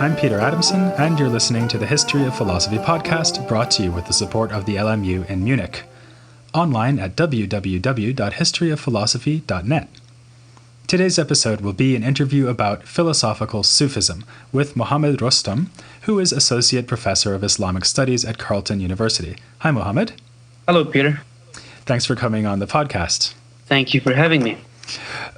I'm Peter Adamson, and you're listening to the History of Philosophy podcast, brought to you with the support of the LMU in Munich. Online at www.historyofphilosophy.net. Today's episode will be an interview about philosophical Sufism with Mohammed Rustom, who is Associate Professor of Islamic Studies at Carleton University. Hi, Mohammed. Hello, Peter. Thanks for coming on the podcast. Thank you for having me.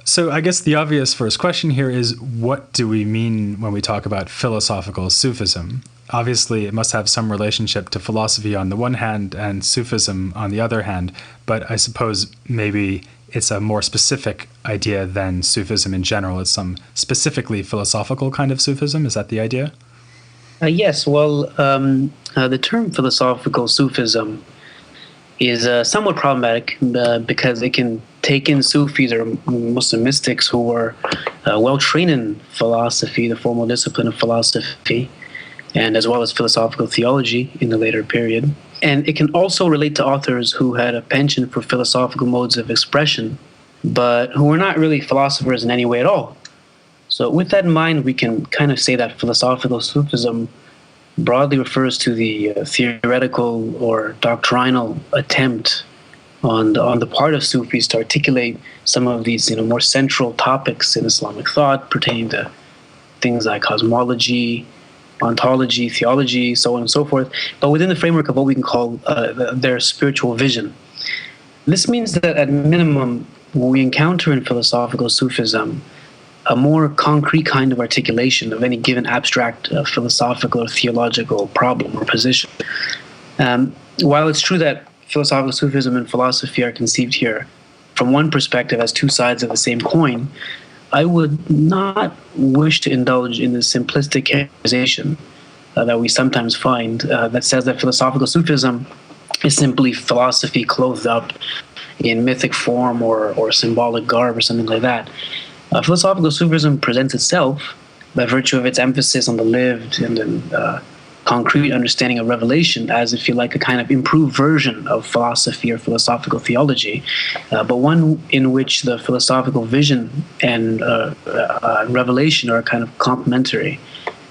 So I guess the obvious first question here is, what do we mean when we talk about philosophical Sufism? Obviously, it must have some relationship to philosophy on the one hand and Sufism on the other hand, but I suppose maybe it's a more specific idea than Sufism in general. It's some specifically philosophical kind of Sufism. Is that the idea? Yes, well, the term philosophical Sufism is somewhat problematic because it can take in Sufis or Muslim mystics who were well trained in philosophy, the formal discipline of philosophy, and as well as philosophical theology in the later period. And it can also relate to authors who had a penchant for philosophical modes of expression, but who were not really philosophers in any way at all. So with that in mind, we can kind of say that philosophical Sufism broadly refers to the theoretical or doctrinal attempt on the part of Sufis to articulate some of these more central topics in Islamic thought pertaining to things like cosmology, ontology, theology, so on and so forth, but within the framework of what we can call their spiritual vision. This means that at minimum, we encounter in philosophical Sufism a more concrete kind of articulation of any given abstract philosophical or theological problem or position. While it's true that philosophical Sufism and philosophy are conceived here from one perspective as two sides of the same coin, I would not wish to indulge in the simplistic characterization that we sometimes find that says that philosophical Sufism is simply philosophy clothed up in mythic form or symbolic garb or something like that. Philosophical Sufism presents itself by virtue of its emphasis on the lived and concrete understanding of revelation as, if you like, a kind of improved version of philosophy or philosophical theology, but one in which the philosophical vision and revelation are kind of complementary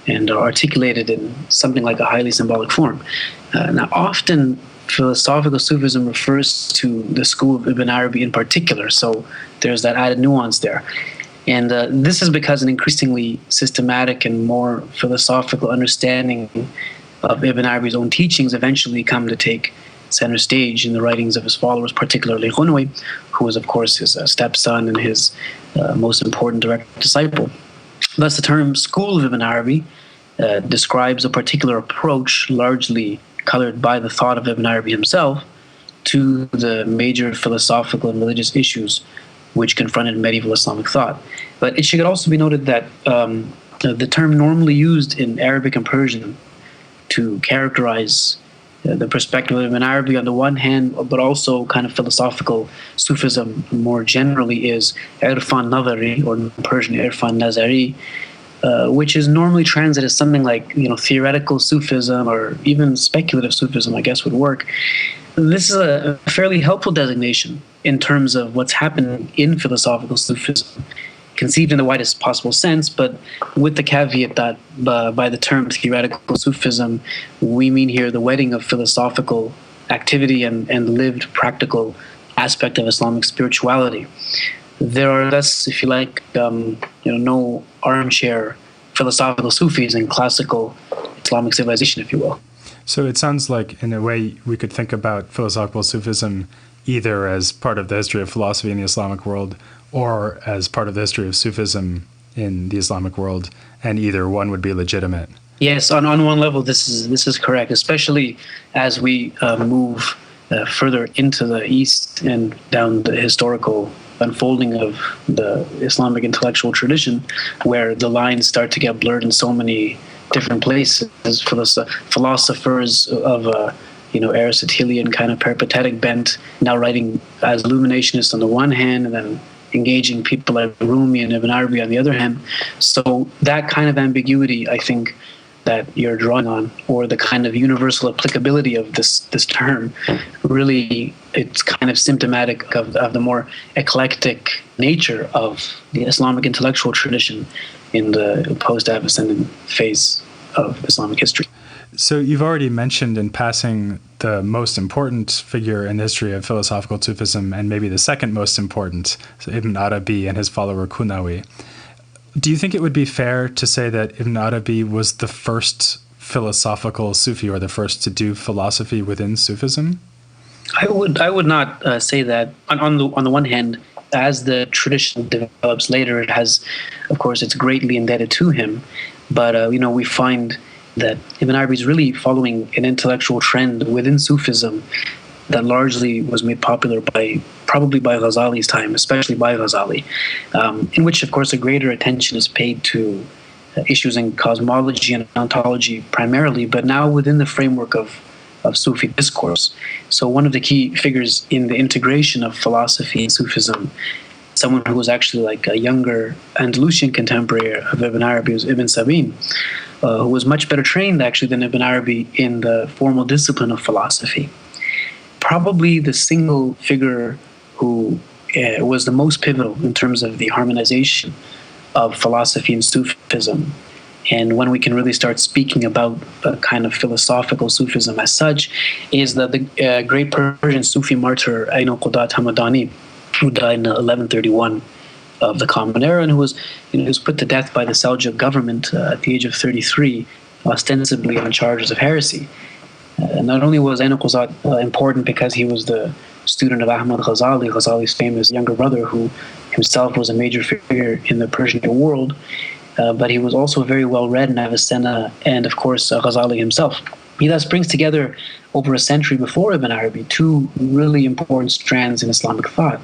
and are articulated in something like a highly symbolic form. Now, often philosophical Sufism refers to the school of Ibn Arabi in particular, so there's that added nuance there. And this is because an increasingly systematic and more philosophical understanding of Ibn Arabi's own teachings eventually come to take center stage in the writings of his followers, particularly Ghunwi, who was, of course, his stepson and his most important direct disciple. Thus, the term school of Ibn Arabi describes a particular approach largely colored by the thought of Ibn Arabi himself to the major philosophical and religious issues which confronted medieval Islamic thought. But it should also be noted that the term normally used in Arabic and Persian to characterize the perspective of Ibn Arabi on the one hand, but also kind of philosophical Sufism more generally, is Irfan Nazari, or in Persian Irfan Nazari, which is normally translated as something like theoretical Sufism or even speculative Sufism, I guess would work. This is a fairly helpful designation in terms of what's happening in philosophical Sufism, conceived in the widest possible sense, but with the caveat that by the term theoretical Sufism, we mean here the wedding of philosophical activity and lived practical aspect of Islamic spirituality. There are thus, if you like, no armchair philosophical Sufis in classical Islamic civilization, if you will. So it sounds like, in a way, we could think about philosophical Sufism either as part of the history of philosophy in the Islamic world or as part of the history of Sufism in the Islamic world, and either one would be legitimate. Yes, on one level, this is correct, especially as we move further into the East and down the historical unfolding of the Islamic intellectual tradition, where the lines start to get blurred in so many different places. Philosophers of Aristotelian kind of peripatetic bent now writing as illuminationists on the one hand, and then engaging people like Rumi and Ibn Arabi on the other hand. So that kind of ambiguity, I think, that you're drawing on, or the kind of universal applicability of this term, really, it's kind of symptomatic of the more eclectic nature of the Islamic intellectual tradition in the post-Avicennan phase of Islamic history. So you've already mentioned in passing the most important figure in the history of philosophical Sufism, and maybe the second most important, so Ibn Arabi and his follower Kunawi. Do you think it would be fair to say that Ibn Arabi was the first philosophical Sufi, or the first to do philosophy within Sufism? I would not say that. On the one hand, as the tradition develops later, it has, of course, it's greatly indebted to him. But we find that Ibn Arabi is really following an intellectual trend within Sufism that largely was made popular probably by Ghazali's time, especially by Ghazali, in which, of course, a greater attention is paid to issues in cosmology and ontology primarily, but now within the framework of Sufi discourse. So one of the key figures in the integration of philosophy and Sufism, someone who was actually like a younger Andalusian contemporary of Ibn Arabi, was Ibn Sabin, who was much better trained actually than Ibn Arabi in the formal discipline of philosophy. Probably the single figure who was the most pivotal in terms of the harmonization of philosophy and Sufism. And when we can really start speaking about a kind of philosophical Sufism as such, is that the great Persian Sufi martyr Ayn al-Qudat Hamadani, who died in 1131 of the Common Era, and who was put to death by the Seljuk government at the age of 33, ostensibly on charges of heresy. Not only was Ayn al-Qudat important because he was the student of Ahmad Ghazali, Ghazali's famous younger brother, who himself was a major figure in the Persian world, but he was also very well read in Avicenna and, of course, Ghazali himself. He thus brings together, over a century before Ibn Arabi, two really important strands in Islamic thought,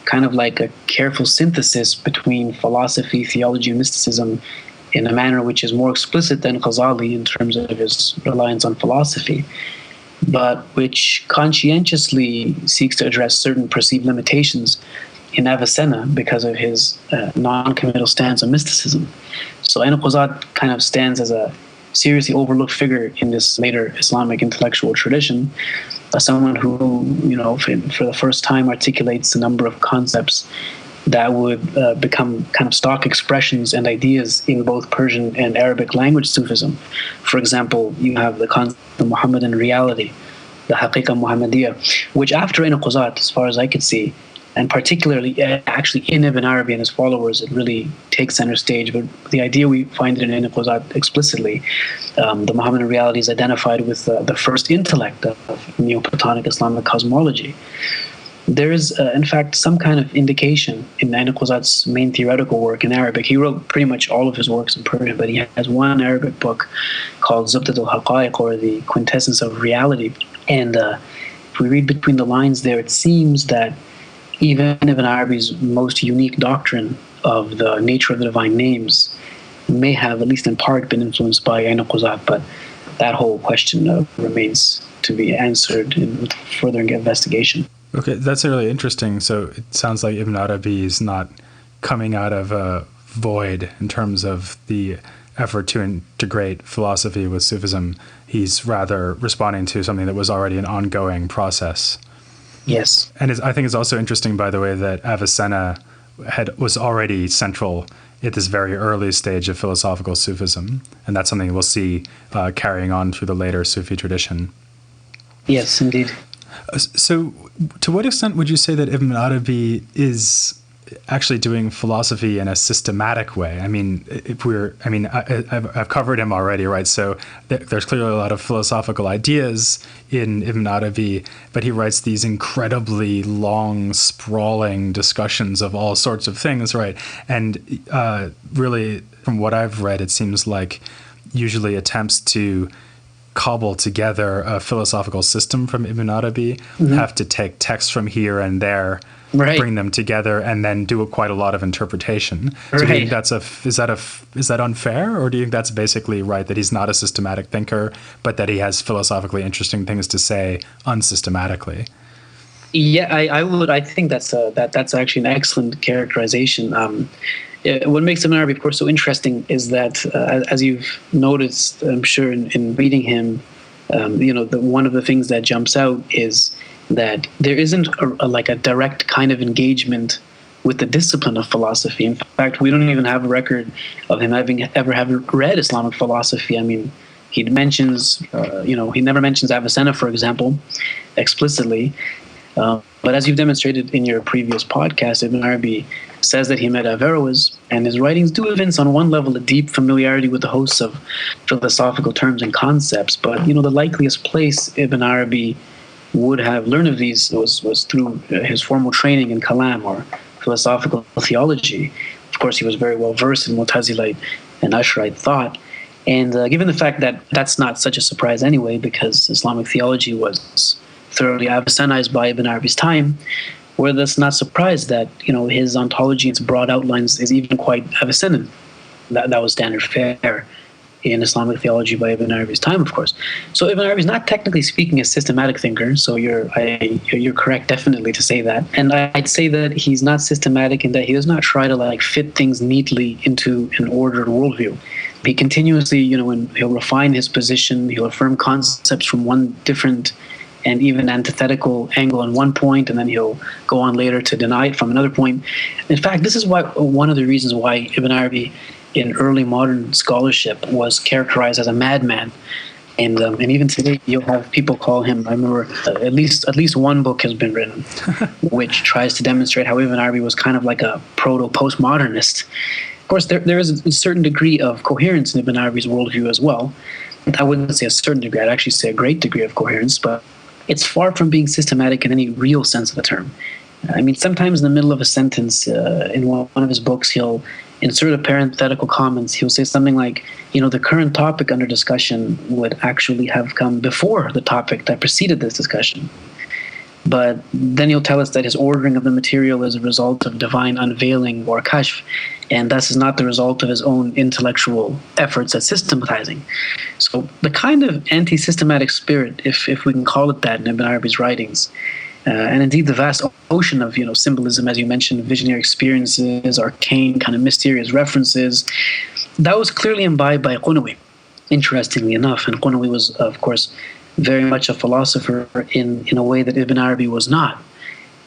kind of like a careful synthesis between philosophy, theology, and mysticism in a manner which is more explicit than Ghazali in terms of his reliance on philosophy, but which conscientiously seeks to address certain perceived limitations in Avicenna because of his non-committal stance on mysticism. So Ayn al-Qudat kind of stands as a seriously overlooked figure in this later Islamic intellectual tradition, someone who, for the first time articulates a number of concepts that would become kind of stock expressions and ideas in both Persian and Arabic language Sufism. For example, you have the concept of Muhammadan reality, the Haqiqa Muhammadiyya, which after Ayn al-Qudat, as far as I could see, and particularly actually in Ibn Arabi and his followers, it really takes center stage. But the idea, we find it in Ayn al-Qudat explicitly. The Muhammadan reality is identified with the first intellect of Neoplatonic Islamic cosmology. There is, in fact, some kind of indication in Ayn al-Qudat's main theoretical work in Arabic. He wrote pretty much all of his works in Persian, but he has one Arabic book called Zubdat al-Haqa'iq, or the Quintessence of Reality. And if we read between the lines there, it seems that even Ibn Arabi's most unique doctrine of the nature of the divine names may have, at least in part, been influenced by Ayn al-Qudat, but that whole question remains to be answered in further investigation. Okay, that's really interesting. So it sounds like Ibn Arabi is not coming out of a void in terms of the effort to integrate philosophy with Sufism. He's rather responding to something that was already an ongoing process. Yes. And I think it's also interesting, by the way, that Avicenna was already central at this very early stage of philosophical Sufism. And that's something we'll see carrying on through the later Sufi tradition. Yes, indeed. So to what extent would you say that Ibn Arabi is actually doing philosophy in a systematic way? I mean, I've covered him already, right? So there's clearly a lot of philosophical ideas in Ibn Arabi, but he writes these incredibly long, sprawling discussions of all sorts of things, right? And really, from what I've read, it seems like usually attempts to cobble together a philosophical system from Ibn Arabi, have to take texts from here and there, right, bring them together, and then do quite a lot of interpretation. So do you think is that unfair, or do you think that's basically right, that he's not a systematic thinker, but that he has philosophically interesting things to say unsystematically? Yeah, I think that's actually an excellent characterization. What makes Ibn Arabi, of course, so interesting is that, as you've noticed, I'm sure, in reading him, one of the things that jumps out is that there isn't a direct kind of engagement with the discipline of philosophy. In fact, we don't even have a record of him having read Islamic philosophy. I mean, he mentions, he never mentions Avicenna, for example, explicitly. But as you've demonstrated in your previous podcast, Ibn Arabi says that he met Averroes, and his writings do evince on one level a deep familiarity with the hosts of philosophical terms and concepts. But, the likeliest place Ibn Arabi would have learned of these was through his formal training in Kalam, or philosophical theology. Of course, he was very well versed in Mu'tazilite and Ashrite thought. And given the fact that that's not such a surprise anyway, because Islamic theology was thoroughly Avicenized by Ibn Arabi's time, we're thus not surprised that his ontology and its broad outlines is even quite Avicennan. That was standard fare in Islamic theology by Ibn Arabi's time, of course. So Ibn Arabi is not technically speaking a systematic thinker, so you're correct definitely to say that. And I'd say that he's not systematic in that he does not try to fit things neatly into an ordered worldview. He continuously, he'll refine his position, he'll affirm concepts from one different and even antithetical angle on one point, and then he'll go on later to deny it from another point. In fact, this is one of the reasons why Ibn Arabi in early modern scholarship was characterized as a madman. And even today, you'll have people call him, I remember at least one book has been written which tries to demonstrate how Ibn Arabi was kind of like a proto-postmodernist. Of course, there is a certain degree of coherence in Ibn Arabi's worldview as well. I wouldn't say a certain degree, I'd actually say a great degree of coherence, but it's far from being systematic in any real sense of the term. I mean, sometimes in the middle of a sentence in one of his books, he'll insert a parenthetical comments. He'll say something like, the current topic under discussion would actually have come before the topic that preceded this discussion. But then he'll tell us that his ordering of the material is a result of divine unveiling or kashf, and thus is not the result of his own intellectual efforts at systematizing. So the kind of anti-systematic spirit, if we can call it that, in Ibn Arabi's writings, and indeed the vast ocean of symbolism, as you mentioned, visionary experiences, arcane kind of mysterious references, that was clearly imbibed by Qunawi, interestingly enough. And Qunawi was, of course, very much a philosopher in a way that Ibn Arabi was not.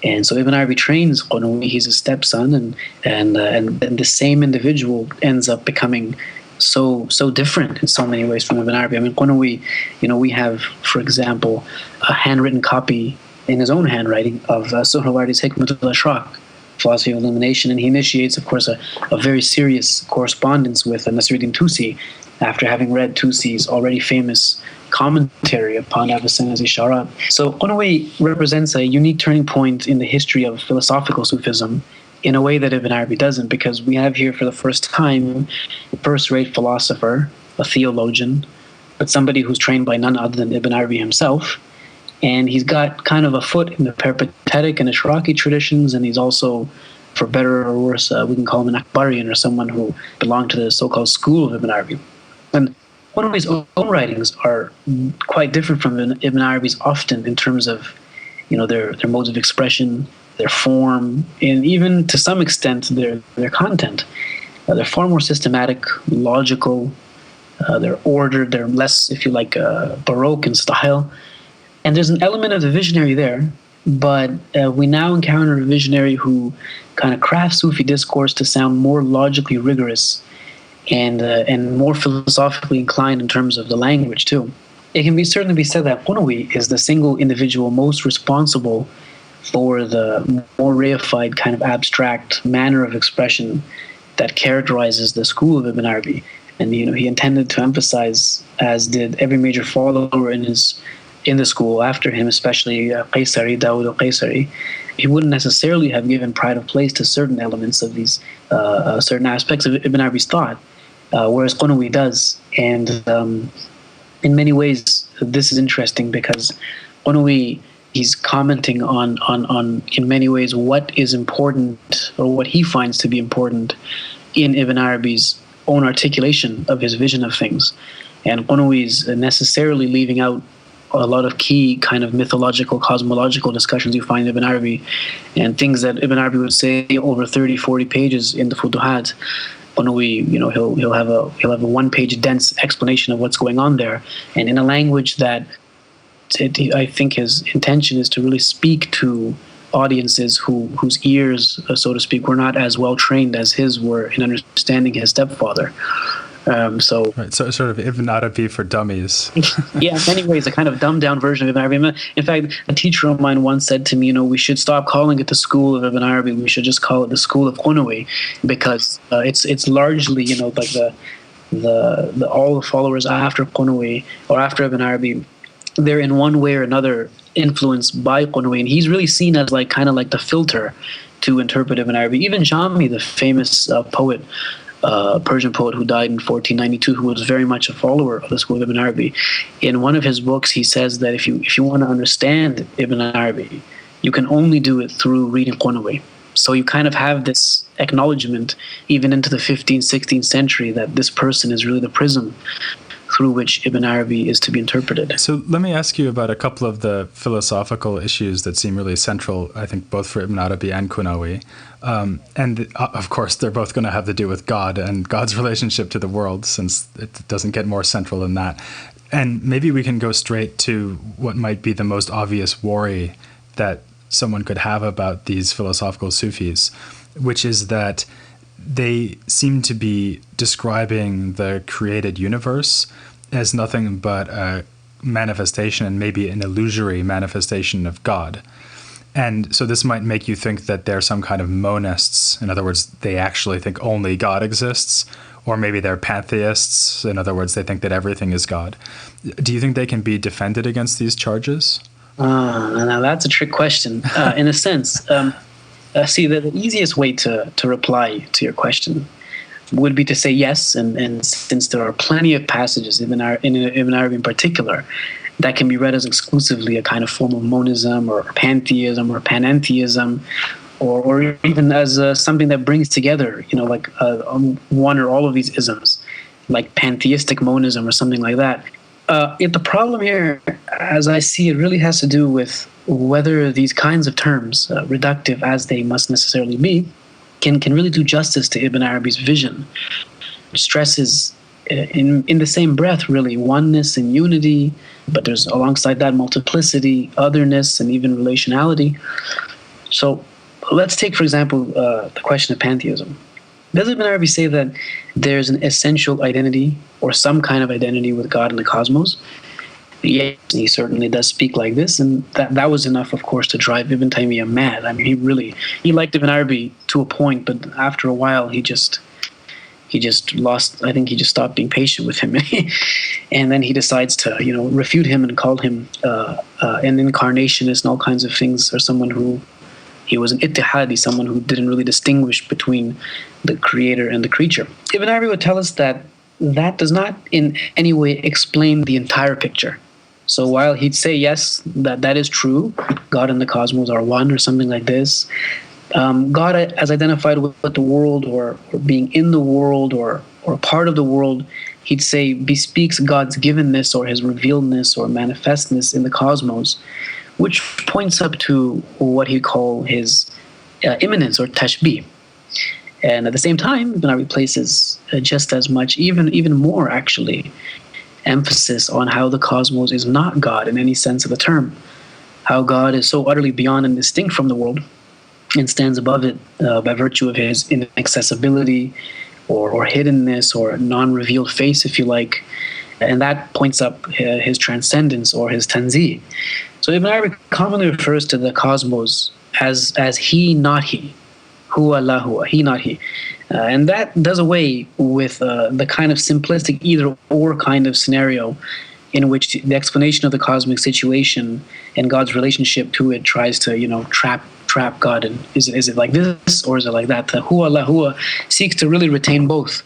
And so Ibn Arabi trains Qunawi, he's his stepson, and the same individual ends up becoming so different in so many ways from Ibn Arabi. I mean, Qunawi, we have, for example, a handwritten copy in his own handwriting of Suhrawardi's Hikmatul Ashraq, Philosophy of Illumination, and he initiates, of course, a very serious correspondence with Nasruddin Tusi after having read Tusi's already famous commentary upon Avicenna's Isharat. So Qunawi represents a unique turning point in the history of philosophical Sufism in a way that Ibn Arabi doesn't, because we have here for the first time a first-rate philosopher, a theologian, but somebody who's trained by none other than Ibn Arabi himself. And he's got kind of a foot in the peripatetic and Ashraqi traditions, and he's also, for better or worse, we can call him an Akbarian, or someone who belonged to the so-called school of Ibn Arabi. And one of his own writings are quite different from Ibn Arabi's often in terms of, their modes of expression, their form, and even to some extent their content. They're far more systematic, logical, they're ordered, they're less, if you like, Baroque in style. And there's an element of the visionary there, but we now encounter a visionary who kind of crafts Sufi discourse to sound more logically rigorous and more philosophically inclined in terms of the language too. It can certainly be said that Qunawi is the single individual most responsible for the more reified kind of abstract manner of expression that characterizes the school of Ibn Arabi. And he intended to emphasize, as did every major follower in the school after him, especially Qaysari, Dawood al-Qaysari, he wouldn't necessarily have given pride of place to certain elements of these certain aspects of Ibn Arabi's thought, whereas Qunawi does. And in many ways, this is interesting because Qunawi, he's commenting on in many ways what is important, or what he finds to be important in Ibn Arabi's own articulation of his vision of things. And Qunawi's necessarily leaving out a lot of key kind of mythological, cosmological discussions you find in Ibn Arabi, and things that Ibn Arabi would say over 30, 40 pages in the Futuhat. Qunawi, he'll have a one-page dense explanation of what's going on there, and in a language that I think his intention is to really speak to audiences whose ears, so to speak, were not as well trained as his were in understanding his stepfather. Right, so sort of Ibn Arabi for dummies. Yeah, in many ways, a kind of dumbed down version of Ibn Arabi. In fact, a teacher of mine once said to me, we should stop calling it the school of Ibn Arabi. We should just call it the school of Qunawi, because it's largely, like the all the followers after Qunawi or after Ibn Arabi, they're in one way or another influenced by Qunawi, and he's really seen as kind of like the filter to interpret Ibn Arabi. Even Jami, the famous poet, Persian poet who died in 1492, who was very much a follower of the school of Ibn Arabi, in one of his books he says that if you want to understand Ibn Arabi, you can only do it through reading Qunawi. So you kind of have this acknowledgement even into the 15th, 16th century that this person is really the prism through which Ibn Arabi is to be interpreted. So let me ask you about a couple of the philosophical issues that seem really central, I think, both for Ibn Arabi and Qunawi. And of course, they're both going to have to do with God and God's relationship to the world, since it doesn't get more central than that. And maybe we can go straight to what might be the most obvious worry that someone could have about these philosophical Sufis, which is that they seem to be describing the created universe as nothing but a manifestation, and maybe an illusory manifestation of God. And so this might make you think that they're some kind of monists. In other words, they actually think only God exists. Or maybe they're pantheists. In other words, they think that everything is God. Do you think they can be defended against these charges? Now that's a trick question. In a sense, see, the easiest way to reply to your question would be to say yes, and since there are plenty of passages in Ibn Arabi in particular that can be read as exclusively a kind of form of monism or pantheism or panentheism, or even as something that brings together, one or all of these isms, like pantheistic monism or something like that. Yet the problem here, as I see it, really has to do with whether these kinds of terms, reductive as they must necessarily be, can really do justice to Ibn Arabi's vision, which stresses in the same breath really oneness and unity, but there's alongside that multiplicity, otherness, and even relationality. So let's take, for example, the question of pantheism. Does Ibn Arabi say that there's an essential identity or some kind of identity with God in the cosmos? Yes, he certainly does speak like this, and that was enough, of course, to drive Ibn Taymiyyah mad. I mean, he liked Ibn Arabi to a point, but after a while, he just lost. I think he just stopped being patient with him, and then he decides to, refute him and call him an incarnationist and all kinds of things, or someone who he was an ittihadi, someone who didn't really distinguish between the creator and the creature. Ibn Arabi would tell us that does not in any way explain the entire picture. So while he'd say, yes, that is true, God and the cosmos are one or something like this, God as identified with the world or being in the world or part of the world, he'd say bespeaks God's givenness or his revealedness or manifestness in the cosmos, which points up to what he'd call his immanence or tashbih. And at the same time, Ibn Arabi places just as much, even more actually, emphasis on how the cosmos is not God in any sense of the term, how God is so utterly beyond and distinct from the world and stands above it by virtue of his inaccessibility or hiddenness or non-revealed face, if you like. And that points up his transcendence or his tanzih. So Ibn Arabi commonly refers to the cosmos as he, not he. Huwa la huwa, he, not he. And that does away with the kind of simplistic either-or kind of scenario in which the explanation of the cosmic situation and God's relationship to it tries to, trap God. And is it like this or is it like that? The huwa la huwa seeks to really retain both.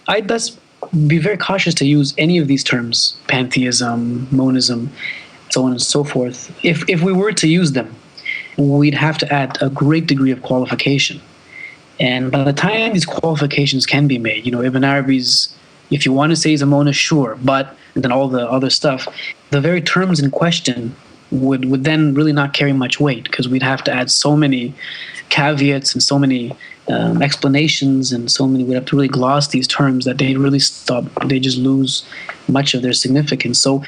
I'd thus be very cautious to use any of these terms, pantheism, monism, so on and so forth. If we were to use them, we'd have to add a great degree of qualification. And by the time these qualifications can be made, Ibn Arabi's, if you want to say he's a monist, sure, but then all the other stuff, the very terms in question would then really not carry much weight, because we'd have to add so many caveats and so many explanations, and we'd have to really gloss these terms that they just lose much of their significance. So,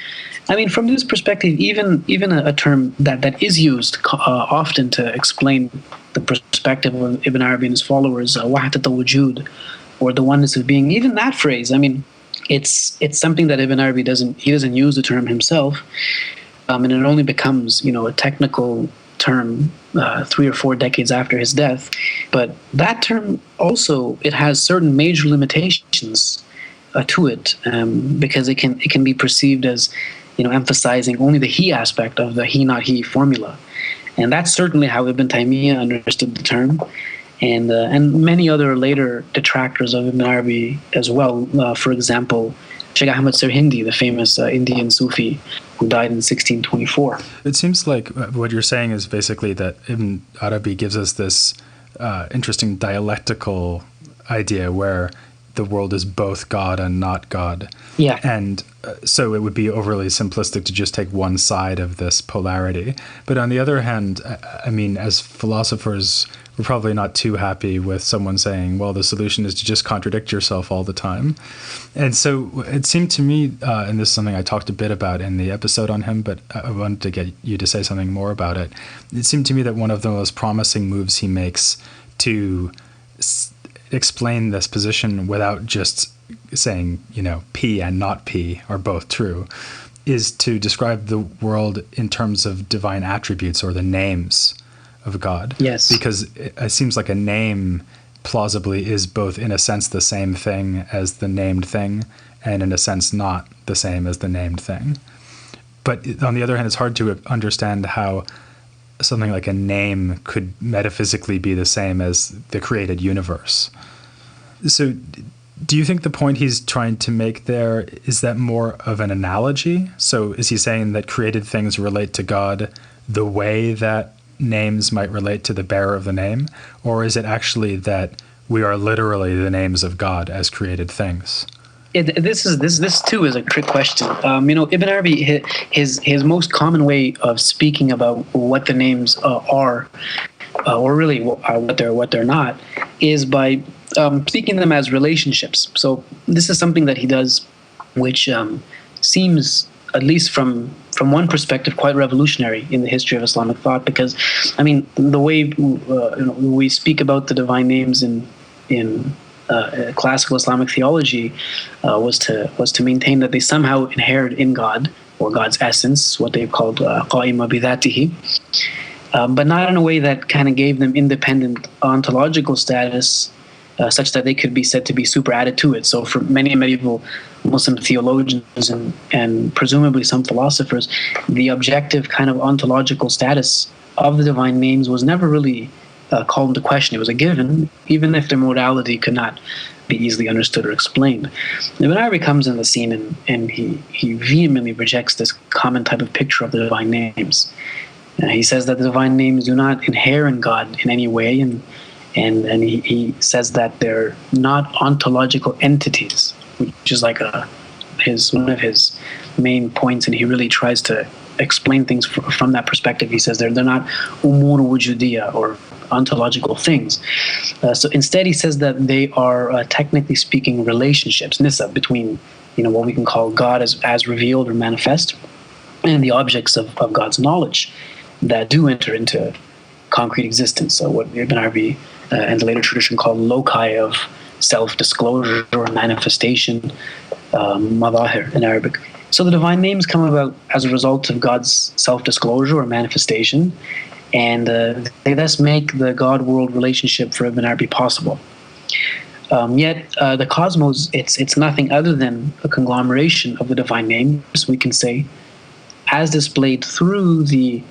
I mean, from this perspective, even a term that is used often to explain the perspective of Ibn Arabi and his followers, wahdat al-wujud, or the oneness of being, even that phrase, I mean, it's something that Ibn Arabi doesn't use the term himself, and it only becomes, a technical term 3 or 4 decades after his death. But that term also, it has certain major limitations to it, because it can be perceived as emphasizing only the he aspect of the he not he formula, and that's certainly how Ibn Taymiyyah understood the term, and many other later detractors of Ibn Arabi as well. For example, Shaykh Ahmad Sirhindi, the famous Indian Sufi who died in 1624. It seems like what you're saying is basically that Ibn Arabi gives us this interesting dialectical idea where the world is both God and not God. Yeah. And so it would be overly simplistic to just take one side of this polarity. But on the other hand, I mean, as philosophers, we're probably not too happy with someone saying, well, the solution is to just contradict yourself all the time. And so it seemed to me, and this is something I talked a bit about in the episode on him, but I wanted to get you to say something more about it. It seemed to me that one of the most promising moves he makes to explain this position without just saying, P and not P are both true, is to describe the world in terms of divine attributes, or the names of God. Yes. Because it seems like a name plausibly is both in a sense the same thing as the named thing, and in a sense not the same as the named thing. But on the other hand, it's hard to understand how something like a name could metaphysically be the same as the created universe. So do you think the point he's trying to make there, is that more of an analogy? So is he saying that created things relate to God the way that names might relate to the bearer of the name? Or is it actually that we are literally the names of God as created things? This too is a trick question. Ibn Arabi, his most common way of speaking about what the names are, or really what they're not, is by speaking them as relationships. So this is something that he does, which seems, at least from one perspective, quite revolutionary in the history of Islamic thought. Because, I mean, the way we speak about the divine names in classical Islamic theology was to maintain that they somehow inhered in God, or God's essence, what they've called qa'ima bidhatihi, but not in a way that kind of gave them independent ontological status, such that they could be said to be superadded to it. So for many medieval Muslim theologians and presumably some philosophers, the objective kind of ontological status of the divine names was never really called into question. It was a given, even if their modality could not be easily understood or explained. Ibn Arabi comes in the scene and he vehemently rejects this common type of picture of the divine names. He says that the divine names do not inhere in God in any way, and he says that they're not ontological entities, which is like one of his main points, and he really tries to explain things from that perspective. He says they're not umur wujudiya, or ontological things. So instead, he says that they are, technically speaking, relationships, nisab, between what we can call God as revealed or manifest, and the objects of God's knowledge that do enter into concrete existence. So what Ibn Arabi and the later tradition called loci of self-disclosure or manifestation, madahir in Arabic. So the divine names come about as a result of God's self-disclosure or manifestation, and they thus make the God-world relationship for Ibn Arabi possible. Yet the cosmos, it's nothing other than a conglomeration of the divine names, we can say, as displayed through the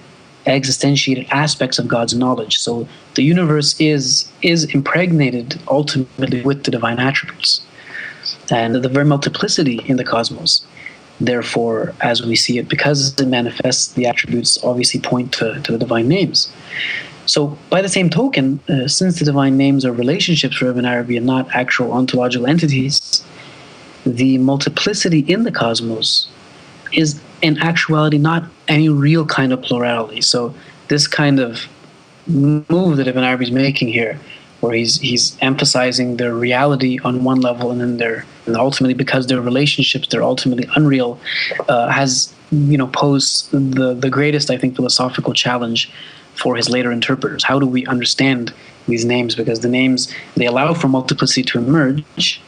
existentiated aspects of God's knowledge. So the universe is impregnated ultimately with the divine attributes, and the very multiplicity in the cosmos. Therefore, as we see it, because it manifests, the attributes obviously point to the divine names. So by the same token, since the divine names are relationships for Ibn Arabi and not actual ontological entities, the multiplicity in the cosmos is in actuality not any real kind of plurality. So this kind of move that Ibn Arabi is making here, where he's emphasizing their reality on one level, and then and ultimately, because their relationships, they're ultimately unreal, has posed the greatest, I think, philosophical challenge for his later interpreters. How do we understand these names? Because the names, they allow for multiplicity to emerge,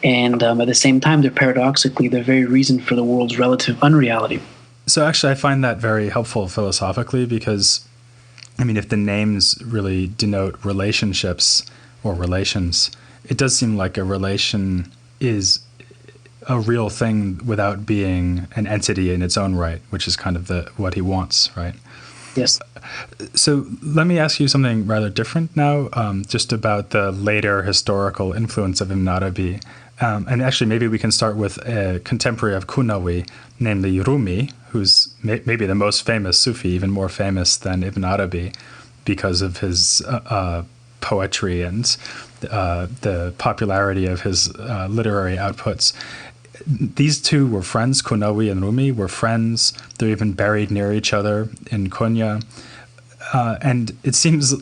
and at the same time, they're paradoxically the very reason for the world's relative unreality. So actually, I find that very helpful philosophically, because I mean, if the names really denote relationships or relations, it does seem like a relation is a real thing without being an entity in its own right, which is kind of what he wants, right? Yes. So let me ask you something rather different now, just about the later historical influence of Ibn Arabi. And actually, maybe we can start with a contemporary of Qunawi, namely Rumi, who's maybe the most famous Sufi, even more famous than Ibn Arabi, because of his poetry and the popularity of his literary outputs. These two were friends. Qunawi and Rumi were friends. They're even buried near each other in Konya. And it seems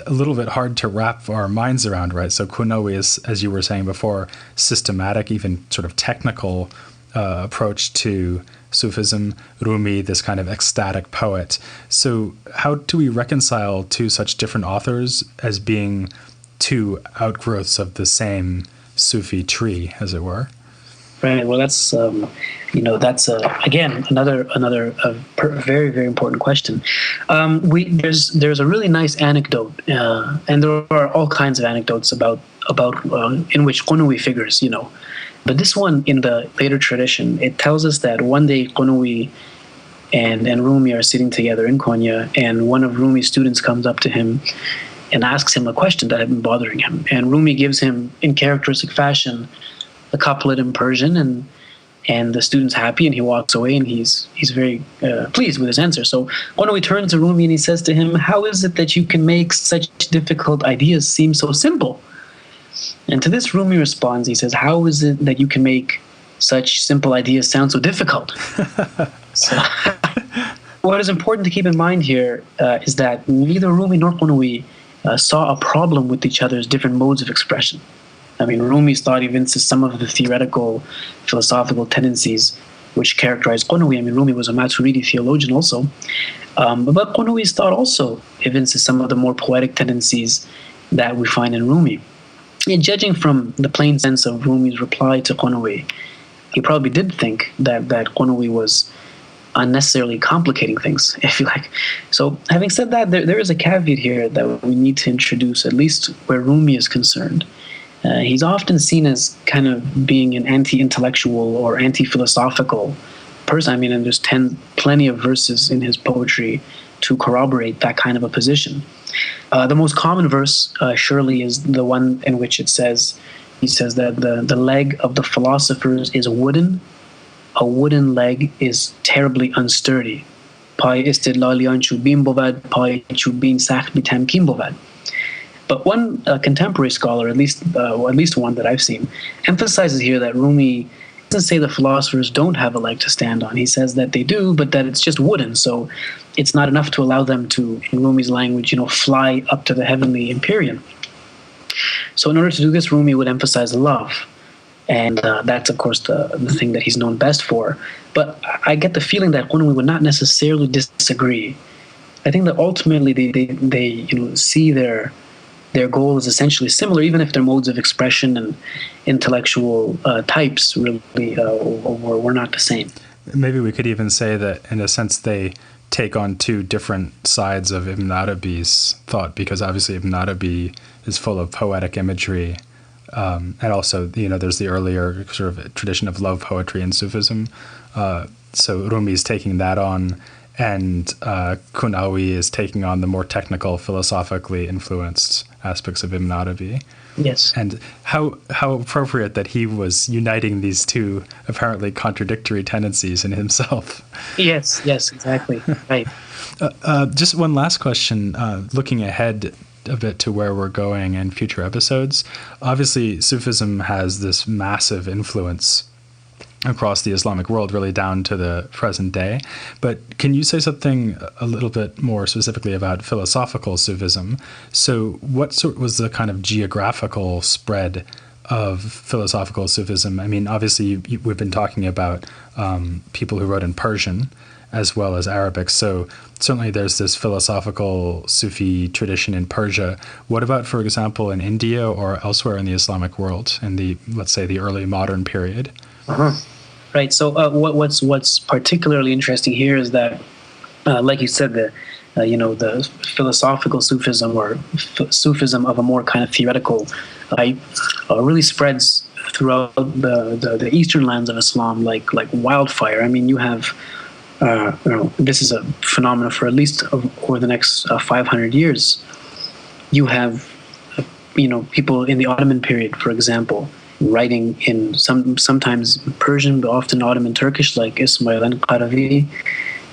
a little bit hard to wrap our minds around, right? So Qunawi is, as you were saying before, systematic, even sort of technical approach to Sufism. Rumi, this kind of ecstatic poet. So how do we reconcile two such different authors as being two outgrowths of the same Sufi tree, as it were? Right. Well, that's again another very, very important question. There's a really nice anecdote, and there are all kinds of anecdotes about in which Qunawi figures, but this one in the later tradition, it tells us that one day Qunawi and Rumi are sitting together in Konya, and one of Rumi's students comes up to him and asks him a question that had been bothering him, and Rumi gives him, in characteristic fashion, a couplet in Persian, and the student's happy, and he walks away, and he's very pleased with his answer. So Qunawi turns to Rumi and he says to him, "How is it that you can make such difficult ideas seem so simple?" And to this, Rumi responds, he says, "How is it that you can make such simple ideas sound so difficult?" So what is important to keep in mind here is that neither Rumi nor Qunawi saw a problem with each other's different modes of expression. I mean, Rumi's thought evinces some of the theoretical, philosophical tendencies which characterize Qunawi. I mean, Rumi was a Maturidi theologian also. But Qunawi's thought also evinces some of the more poetic tendencies that we find in Rumi. And judging from the plain sense of Rumi's reply to Qunawi, he probably did think that Qunawi was unnecessarily complicating things, if you like. So having said that, there is a caveat here that we need to introduce, at least where Rumi is concerned. He's often seen as kind of being an anti-intellectual or anti-philosophical person. I mean, and there's plenty of verses in his poetry to corroborate that kind of a position. The most common verse, surely, is the one in which he says that the leg of the philosophers is wooden. A wooden leg is terribly unsturdy. Pay istidlaliyan chubin bovad, pay chubin sakht bi tamkin bovad. But one contemporary scholar, at least one that I've seen, emphasizes here that Rumi doesn't say the philosophers don't have a leg to stand on. He says that they do, but that it's just wooden, so it's not enough to allow them to, in Rumi's language, fly up to the heavenly empyrean. So in order to do this, Rumi would emphasize love, and that's, of course, the thing that he's known best for. But I get the feeling that Qunawi would not necessarily disagree. I think that ultimately they see their goal is essentially similar, even if their modes of expression and intellectual types really were not the same. Maybe we could even say that, in a sense, they take on two different sides of Ibn Arabi's thought, because obviously Ibn Arabi is full of poetic imagery, and also, there's the earlier sort of tradition of love poetry in Sufism. So Rumi is taking that on, and Qunawi is taking on the more technical, philosophically influenced aspects of Ibn Arabi. Yes. And how appropriate that he was uniting these two apparently contradictory tendencies in himself. Yes, exactly. Right. Just one last question, looking ahead a bit to where we're going in future episodes. Obviously, Sufism has this massive influence across the Islamic world, really down to the present day. But can you say something a little bit more specifically about philosophical Sufism? So what sort was the kind of geographical spread of philosophical Sufism? I mean, obviously, we've been talking about people who wrote in Persian as well as Arabic. So certainly there's this philosophical Sufi tradition in Persia. What about, for example, in India or elsewhere in the Islamic world in the, let's say, the early modern period? Right. So what's particularly interesting here is that, like you said, the philosophical Sufism or Sufism of a more kind of theoretical type really spreads throughout the eastern lands of Islam like wildfire. I mean, you have this is a phenomenon for at least over the next 500 years. You have people in the Ottoman period, for example, writing in sometimes Persian, but often Ottoman Turkish, like Ismail al-Qaravi,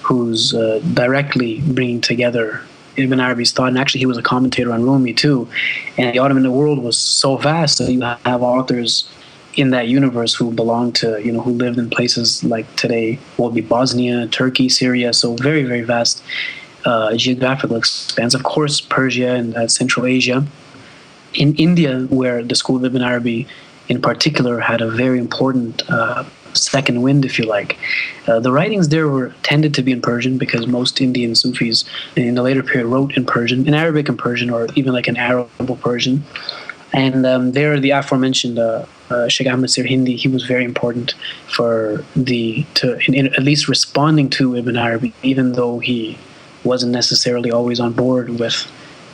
who's directly bringing together Ibn Arabi's thought. And actually, he was a commentator on Rumi too. And the Ottoman world was so vast that you have authors in that universe who belonged to, who lived in places like today will be Bosnia, Turkey, Syria. So very, very vast geographical expanse. Of course, Persia and Central Asia. In India, where the school of Ibn Arabi in particular had a very important second wind, if you like. The writings there tended to be in Persian because most Indian Sufis in the later period wrote in Persian, in Arabic and Persian, or even like an Arable Persian. And there, the aforementioned Sheikh Ahmad Sirhindi, he was very important for in at least responding to Ibn Arabi, even though he wasn't necessarily always on board with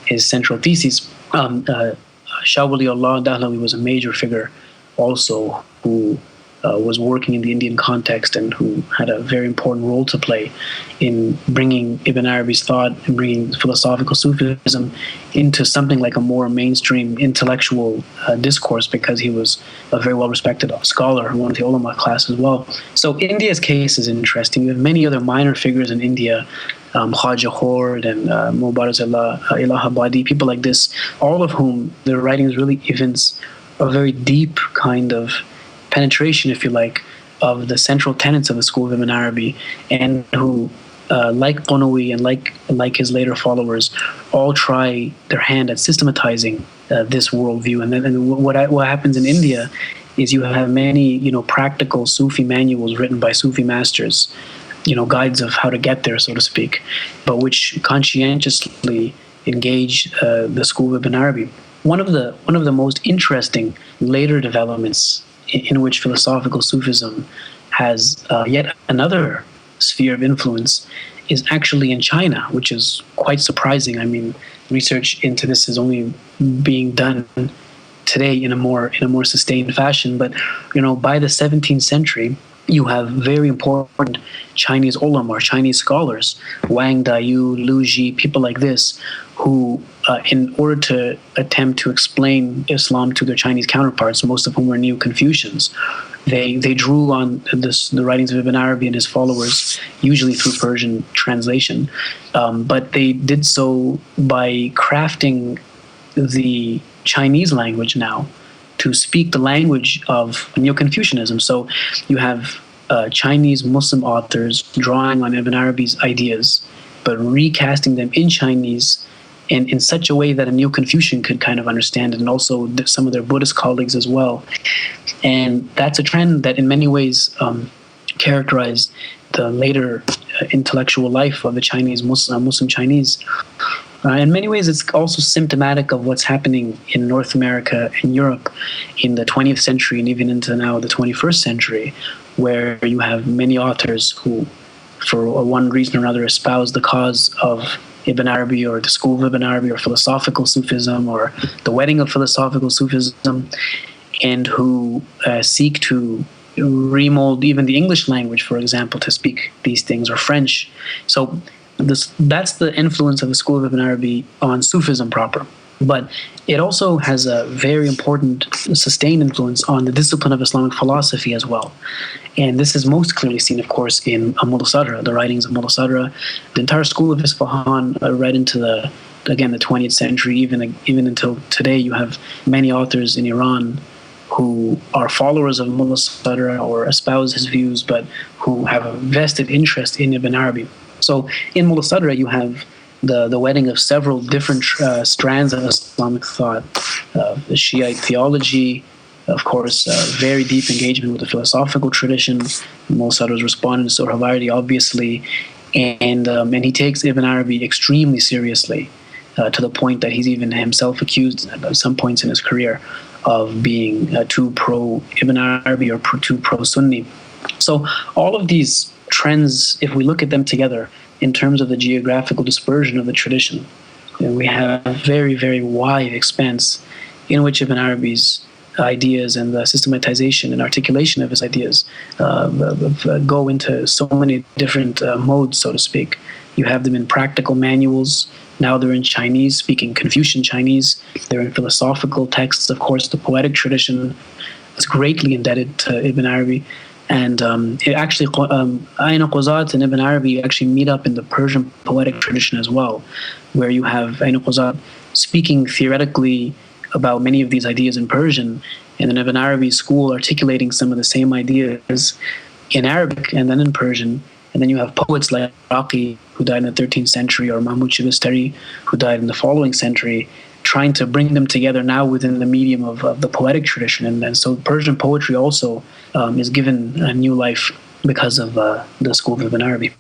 his central theses. Shah Waliullah Dahlawi was a major figure also who was working in the Indian context and who had a very important role to play in bringing Ibn Arabi's thought and bringing philosophical Sufism into something like a more mainstream intellectual discourse, because he was a very well-respected scholar, one of the ulama class as well. So India's case is interesting. We have many other minor figures in India, Khwaja Khord and Mubarazallah Ilahabadi, people like this, all of whom their writings really evince a very deep kind of penetration, if you like, of the central tenets of the school of Ibn Arabi, and who, like Qunawi and like his later followers, all try their hand at systematizing this worldview. And then what happens in India is you have many, practical Sufi manuals written by Sufi masters, guides of how to get there, so to speak, but which conscientiously engage the school of Ibn Arabi. One of the most interesting later developments in which philosophical Sufism has yet another sphere of influence is actually in China, which is quite surprising. I mean, research into this is only being done today in a more sustained fashion. But by the 17th century, you have very important Chinese ulama, or Chinese scholars, Wang Dayu, Lu Ji, people like this, who, in order to attempt to explain Islam to their Chinese counterparts, most of whom were Neo-Confucians, they drew on the writings of Ibn Arabi and his followers, usually through Persian translation. But they did so by crafting the Chinese language now to speak the language of Neo-Confucianism. So you have Chinese Muslim authors drawing on Ibn Arabi's ideas, but recasting them in Chinese and in such a way that a Neo-Confucian could kind of understand it, and also some of their Buddhist colleagues as well. And that's a trend that in many ways characterized the later intellectual life of the Chinese Muslim Chinese. In many ways, it's also symptomatic of what's happening in North America and Europe in the 20th century and even into now the 21st century, where you have many authors who, for one reason or another, espouse the cause of Ibn Arabi or the school of Ibn Arabi or philosophical Sufism or the wedding of philosophical Sufism, and who seek to remold even the English language, for example, to speak these things, or French. So that's the influence of the school of Ibn Arabi on Sufism proper. But it also has a very important sustained influence on the discipline of Islamic philosophy as well. And this is most clearly seen, of course, in Mullah Sadra, the writings of Mullah Sadra. The entire school of Isfahan, right into the 20th century, even until today, you have many authors in Iran who are followers of Mullah Sadr or espouse his views, but who have a vested interest in Ibn Arabi. So in Mullah Sadr, you have the wedding of several different strands of Islamic thought, the Shiite theology, of course, very deep engagement with the philosophical tradition. Mullah Sadr's respondent, Suhrawardi, obviously, and he takes Ibn Arabi extremely seriously, to the point that he's even himself accused at some points in his career of being too pro-Ibn Arabi or too pro-Sunni. So all of these trends, if we look at them together in terms of the geographical dispersion of the tradition, we have a very, very wide expanse in which Ibn Arabi's ideas and the systematization and articulation of his ideas go into so many different modes, so to speak. You have them in practical manuals. Now they're in Chinese, speaking Confucian Chinese. They're in philosophical texts. Of course, the poetic tradition is greatly indebted to Ibn Arabi. And it actually, Ayn al-Quzat and Ibn Arabi actually meet up in the Persian poetic tradition as well, where you have Ayn al-Quzat speaking theoretically about many of these ideas in Persian, and then Ibn Arabi's school articulating some of the same ideas in Arabic and then in Persian. And then you have poets like Iraqi, who died in the 13th century, or Mahmud Shibistari, who died in the following century, trying to bring them together now within the medium of the poetic tradition. And so Persian poetry also is given a new life because of the school of Ibn Arabi.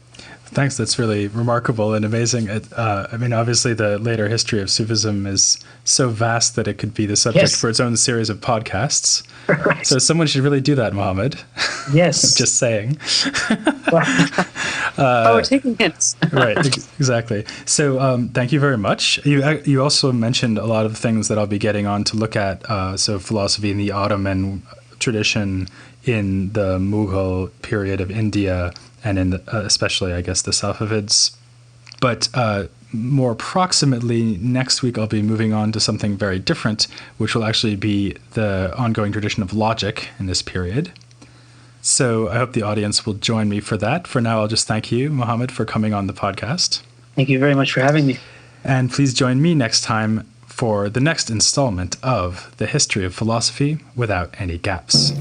Thanks. That's really remarkable and amazing. I mean, obviously, the later history of Sufism is so vast that it could be the subject for its own series of podcasts. Right. So someone should really do that, Mohammed. Yes. Just saying. We're taking hints. Right. Exactly. So thank you very much. You also mentioned a lot of things that I'll be getting on to look at. So philosophy in the Ottoman tradition, in the Mughal period of India, and in especially, I guess, the Safavids. But more proximately, next week I'll be moving on to something very different, which will actually be the ongoing tradition of logic in this period. So I hope the audience will join me for that. For now, I'll just thank you, Mohammed, for coming on the podcast. Thank you very much for having me. And please join me next time for the next installment of The History of Philosophy Without Any Gaps.